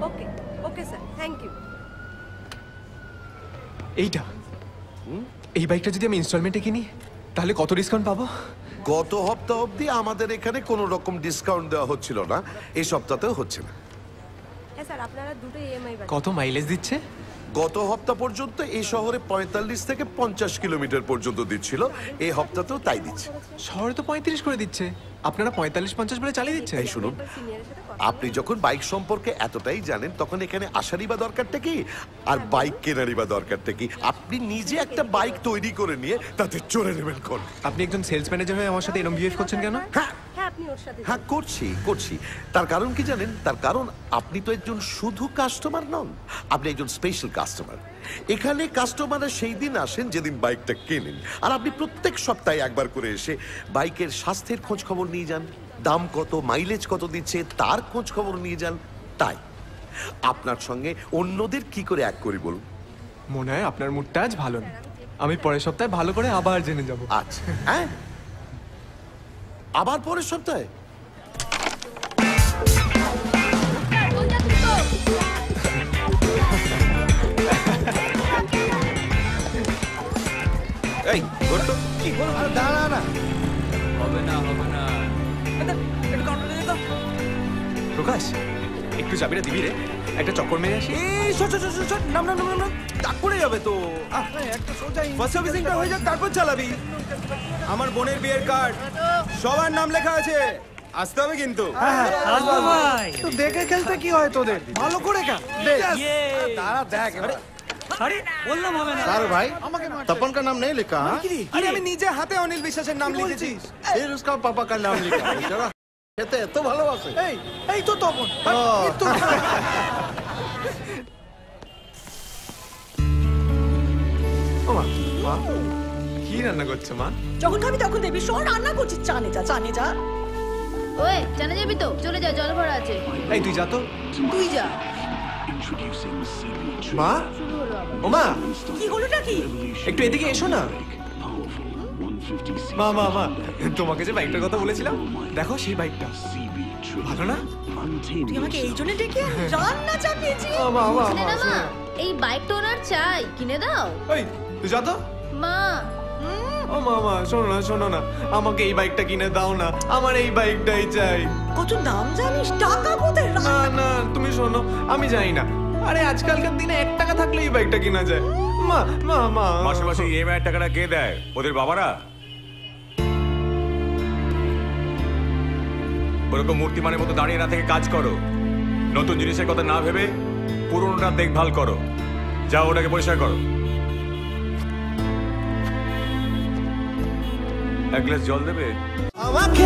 Okay okay sir, thank you. এইটা এই বাইকটা যদি আমি ইনস্টলমেন্টে কিনি তাহলে কত ডিসকাউন্ট পাবো? গত সপ্তাহ অবধি আমাদের এখানে কোনো রকম ডিসকাউন্ট দেওয়া হচ্ছিল না, এই সপ্তাহতেও হচ্ছে না। হ্যাঁ স্যার, আপনারা দুটো ইএমআই কত মাইলেজ দিচ্ছে? গত সপ্তাহ পর্যন্ত এই শহরে 45 থেকে 50 কিলোমিটার পর্যন্ত দিচ্ছিল, এই সপ্তাহতেও তাই দিচ্ছে। শহরে তো 35 করে দিচ্ছে, আপনারা 45-50 বলে চালিয়ে দিচ্ছে। এই শুনুন, আপনি যখন বাইক সম্পর্কে এতটাই জানেন তখন এখানে আসারই বা দরকারটা কি, আর বাইক কেনারই বা দরকারটা কি? আপনি নিজে একটা বাইক তৈরি করে নিয়ে তাতে চড়ে নেবেন কোন? আপনি একজন সেলস ম্যানেজার হয়ে আমার সাথে এরকম বিহেভ করছেন কেন? হ্যাঁ করছি। তার কারণ কি জানেন? তার কারণ আপনি তো একজন শুধু কাস্টমার নন, আপনি একজন স্পেশাল কাস্টমার। এখানে কাস্টমাররা সেই দিন আসেন যেদিন বাইকটা কেনেন, আর আপনি প্রত্যেক সপ্তাহে একবার করে এসে বাইকের স্বাস্থ্যের খোঁজ খবর নিয়ে যান, দাম কত, মাইলেজ কত দিচ্ছে তার খোঁজ খবর নিয়ে যান। তাই আপনার সঙ্গে অন্যদের কি করে এক করি বলুন? মনে হয় আপনার মুডটা আজ ভালো না, আমি পরের সপ্তাহে ভালো করে আবার জেনে যাব। আচ্ছা, হ্যাঁ আবার পরের সপ্তাহে? এই ঘটতো কি বল, দাঁড়া না, হবে না একটু কাউন্টারে দে তো। প্রকাশ, একটু চাবিটা দিবি রে, একটা চক্কর মেরে আসি। এই শট নাম ডাক পড়ে যাবে তো। একটা সোজা ফার্স্ট সার্ভিসিংটা হয়ে যাক, তারপর চালাবি। আমার বোনের বিয়ের কার্ড, সবার নাম লেখা আছে, আসতে হবে কিন্তু। আসবো ভাই। তো দেখে খেলতে কি হয় তোদের, ভালো করে খেল। দাঁড়া দেখ এবার। আরে বললাম হবে না सर भाई तपन का नाम नहीं लिखा? আরে আমি নিজে হাতে অনিল বিশ্বাসের নাম লিখেছি। फिर उसका पापा का नाम लिखा। बेचारा कहते तो ভালোবাসে। এই তো তপন। ওমা, মা কি রান্না করছে মা? যখন খাবি তখন দেখবি, শোন রান্না করছিস, চানে যা। ওই জানা যাবি তো, চলে যা, জল ভরা আছে। এই তুই যা তো। তুই যা। মা, ও মা, কি হলোটা কি? একটু এদিকে এসো না। মা তোমাকে যে বাইকটার কথা বলেছিলাম, দেখো সেই বাইকটা ভালো না? তুই আমাকে এই জন্য ডেকে রান্না চাপিয়েছি? এই বাইকটা ওনার চাই, কিনে দাও। এই তুই যা তো। মা, ও মা শোনো না, আমাকে এই বাইকটা কিনে দাও না, আমার এই বাইকটাই চাই। কত দাম জানিস? টাকা কোথায়? না তুমি শোনো, আমি জানি না। আরে আজকালকার দিনে 1 টাকা থাকলে এই বাইকটা কিনা যায়। মা মাসে মাসে ইএমআই টাকাটা কে দেয়? ওদের বাবারা। ওরকম মূর্তিমানের মতো দাঁড়িয়ে না থেকে কাজ করো, নতুন জিনিসের কথা না ভেবে পুরোনোটা দেখভাল করো। যাও ওটাকে পরিষ্কার করো। এক গ্লাস জল দেবে? আমাকে